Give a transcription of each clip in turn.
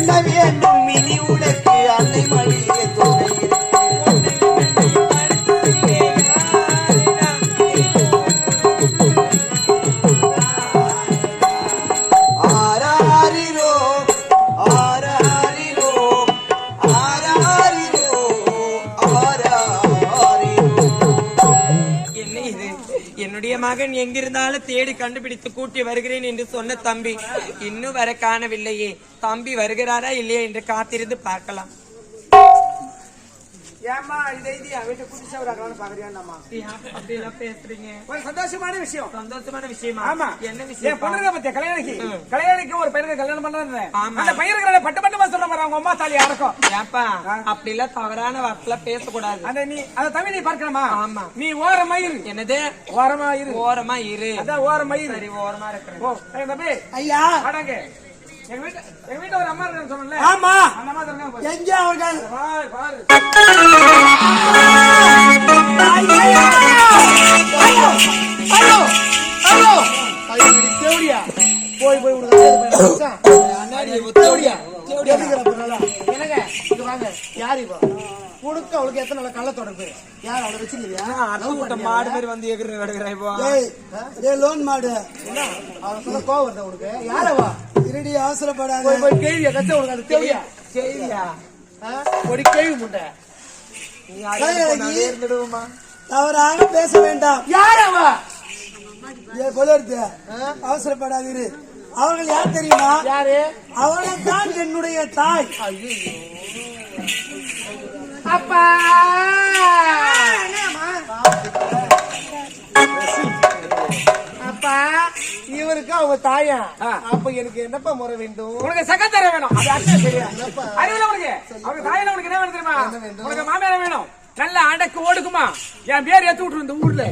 என்ன வேண்டும் மினி உனக்கு அன்னை மடியே துணை மகன் எங்கிருந்தாலும் தேடி கண்டுபிடித்து கூட்டி வருகிறேன் என்று சொன்ன தம்பி இன்னும் வர காணவில்லையே. தம்பி வருகிறாரா இல்லையா என்று காத்திருந்து பார்க்கலாம். ஏமா இதை வீட்டை கூட்டி சவராக்கலாம்னு பாக்குறியாமா? அப்படி எல்லாம் பேசுறீங்க. ஒரு சந்தோஷமான விஷயம். சந்தோஷமான விஷயமா? ஆமா. என்ன விஷயம்? பொண்ணுங்க பத்தியா கல்யாணிக்கு ஒரு பையனுக்கு கல்யாணம் பண்றாங்க. அந்த பையனுக்கு பட்டு பட்டு சொல்ற மாதிரி அவங்க அம்மா தாலி அடக்கம். ஏப்பா அப்படி எல்லாம் தவறான வார்த்தை பேசக்கூடாது. அந்த நீ அதை தவிர நீ பார்க்கலாமா? ஆமா. நீ ஓரமா இரு. என்னது ஓரமா இரு? ஓரமா இரு. அதான் ஓரமா இரு. சரி ஓரமா இருக்கிறேன். ஓ தம்பி ஐயா அடங்க. எங்க வீட்டுல ஒரு அம்மா இருக்கான்னு சொன்னல. ஆமா. அந்த அம்மா இருக்காங்க. எங்க அவங்க? பாரு. ஐயோ ஐயோ ஐயோ ஐயோ தேவடியா போய் போய் விடுங்க. அண்ணாடி தேவடியா தேவடியா என்னங்க இங்க வாங்க. யார் இவ? புடுக்க அவளுக்கு எத்தனை நாள் கள்ள தொடர்பு? யார் அவளை வச்சுக்கிறியா? அடுத்த மாடு மாதிரி வந்து எகிற எடுக்கிறேன். இப்போ ஏய் லோன் மாடு என்ன அவளை சொல்ல கோவம் வருது உனக்கு? யாரவா? இருடி அவசரப்படாத. போய் போய் கேள்வியா கச்ச உனக்கு அது தேவடியா கேள்வியா ஒரு கேள்வி முண்டை. நீ இருந்துடுவோமா? தவறாக பேச வேண்டாம். யாரவா? பொலர்த்து அவசரப்படாதீரு. அவர்கள் யார் தெரியுமா? யாரு? அவர்கள் தான் என்னுடைய தாய். அப்பா அப்பா இவருக்கு அவங்க தாயா? அப்ப எனக்கு என்னப்பா முறை வேண்டும்? உனக்கு சகத்தர வேணும். அது அர்த்தம் சரியா? அறிவுல உனக்கு அவங்க தாயில உனக்கு என்ன வேணும் தெரியுமா? உனக்கு மாமியார வேணும். நல்ல அடக்கு ஓடுக்குமா? என் பேர் ஏத்து விட்டுரு இந்த ஊர்ல.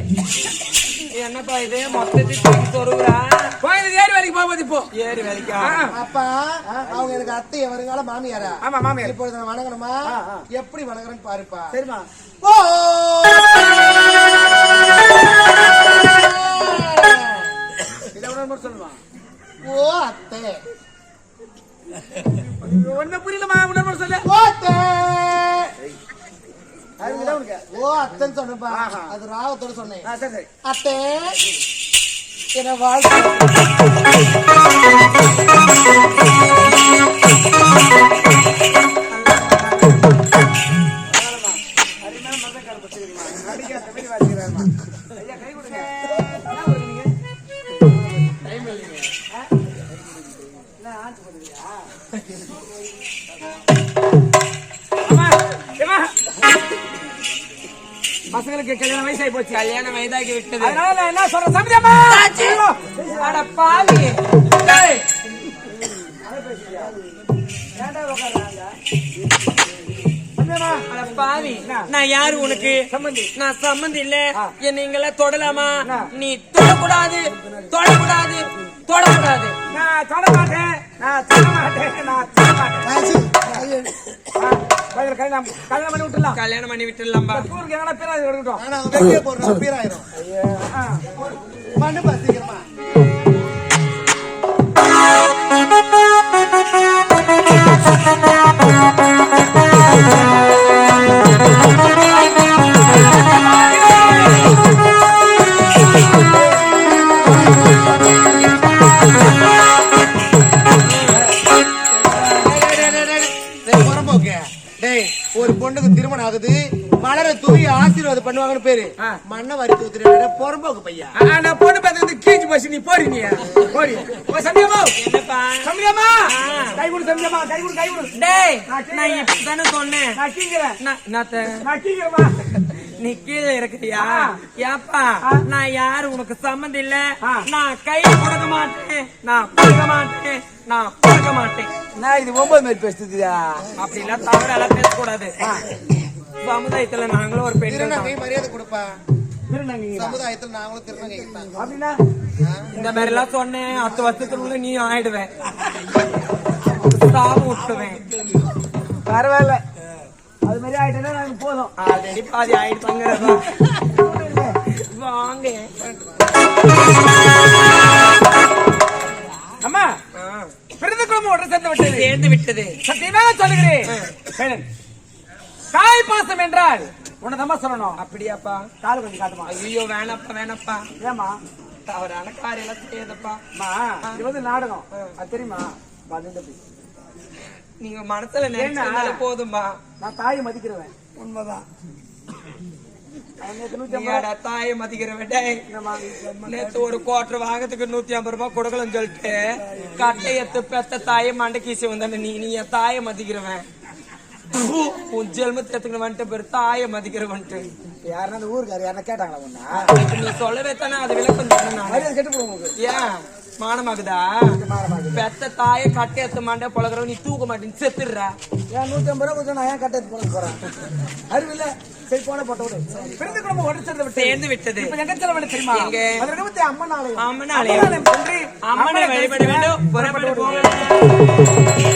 என்னப்பா இது மொத்தத்துக்கு சொல்றா? கோயில் ஏரி வேலைக்கு போகும்போது இப்போ ஏரி வேலைக்கா? அப்பா அவங்க எனக்கு அத்தை வருங்கால மாமியாரா? ஆமா மாமியார். இப்பொழுது நான் வணங்கணுமா? எப்படி வணங்குறேன்னு பாருப்பா. சரிமா. ஓ சொல்லுவான். ஓ அத்தை ஒண்ணு புரியலமா? உணர்வு சொல்ல. ஓ அத்தை ஓ அத்தைன்னு சொன்னப்பா. அது ராகத்தோட சொன்னேன். அத்தை என வாழ்க்கை பசங்களுக்கு கல்யாண வயசாகி போச்சு. கல்யாண வயதாகி விட்டது. அதனால நான் என்ன சொல்றேன் சமயமா? அட பாவி பாவி நான் யாரு உனக்கு? நான் சம்பந்தி இல்ல. என்ன நீங்கள தொடலாமா? நீ தொடக்கூடாது தொடக்கூடாது தொடக்கூடாது. நான் தொட மாட்டேன். நான் தொட மாட்டேன். நான் தொட மாட்டேன். கல்யாணம் பண்ணி விட்டுலாம். கல்யாணம் பண்ணி விட்டுலாம். ஊருக்கு எங்கன்னா பேராது எடுக்கட்டும். ஆனா வெளியே போடுறோம் பேராயிரும். மண்ணு பாத்தீங்கம்மா. ஒரு பொண்ணுக்கு திருமணம் ஆகுது, மலரை தூவி ஆசீர்வாதம் பண்ணுவாங்கன்னு பேரு. மண்ணை வரி தூத்துற பொறம்போக்கு பையா. நான் பொண்ணு பார்த்து கீச்சு பஸ் நீ போறீ நீ போறீ. சமயமா சமயமா கை கொடு சமயமா கை கொடு கை கொடு. டேய் நான் இப்பதானே சொன்னேன். நான் கீங்கறேன். நான் கீங்கறமா. நீ கீழே இருக்கிறியா? ஏப்பா நான் யாரு உனக்கு சம்மந்தம் இல்ல. நான் கை கொடுக்க மாட்டேன். நான் கொடுக்க மாட்டேன். நான் கொடுக்க மாட்டேன். நான் இது 9 மாதிரி பேசுதியா? அப்படி எல்லாம் தவறெல்லாம் பேசக்கூடாது. சமுதாயத்துல நாங்களும் ஒரு பெண் மரியாதை கொடுப்பா. திருநங்கை சமுதாயத்துல நாங்களும் திருநங்கை. அப்படின்னா இந்த மாதிரி எல்லாம் சொன்னேன் 10 வருஷத்துக்குள்ள நீ ஆயிடுவேன். சாவு விட்டுவேன். பரவாயில்ல அது மாதிரி ஆயிட்டா எனக்கு போதும். ஆல்ரெடி பாதி ஆயிடுவாங்க. வாங்க அம்மா பிறந்த குடும்பம் ஒன்று சேர்ந்து விட்டது. சேர்ந்து விட்டது. சத்தியமாக சொல்லுகிறேன். வேலன், தாய் பாசம் என்றால் உன்னதமா சொல்லணும். அப்படியாப்பா? கால கொஞ்சம் காட்டுமா. ஐயோ வேணப்பா வேணப்பா. ஏமா தவறான காரியெல்லாம் செய்யாதப்பா. இது வந்து நாடகம், அது தெரியுமா? நீங்க மனசுல நினைச்சா போதும்பா. நான் தாயை மதிக்கிறவன். உண்மைதான். தாயை மதிக்கிறவன். நேத்து ஒரு குவார்டர் வாங்கறதுக்கு 150 ரூபாய் கொடுக்கலன்னு சொல்லிட்டு கட்டை எத்து பெத்த தாயை மண்டை கீசி வந்தானே நீ என் தாயை மதிக்கிறவன். உன் ஜென்மத்தை வந்துட்டு பேரு தாயை மதிக்கிறவன்ட்டு. யாருன்னா அந்த ஊருக்காரு யாரா கேட்டாங்களா ஒண்ணா? நீ சொல்லவே தானே அது விளக்கம் தானே. கெட்டு போடுவோம். ஏன் மானமாகுதா? பெத்த தாயை கட்டை எத்து மண்டை பழகிறவன் நீ தூக்க மாட்டேன்னு செத்துடுறா. ஏன் 150 ரூபாய் கொடுத்தா நான் ஏன் கட்டை எடுத்து போறேன்? அறிவில்ல. சரி போன போட்ட விடு. பிறந்த குடும்பம் ஒன்று சேர்ந்து விட்டது. விட்டது. இப்ப எங்க செல்ல வேண்டும் தெரியுமா? எங்க? அதற்கு அம்மன் ஆலயம். அம்மன் ஆலயம். அம்மனை வழிபட வேண்டும். புறப்பட்டு போக வேண்டும்.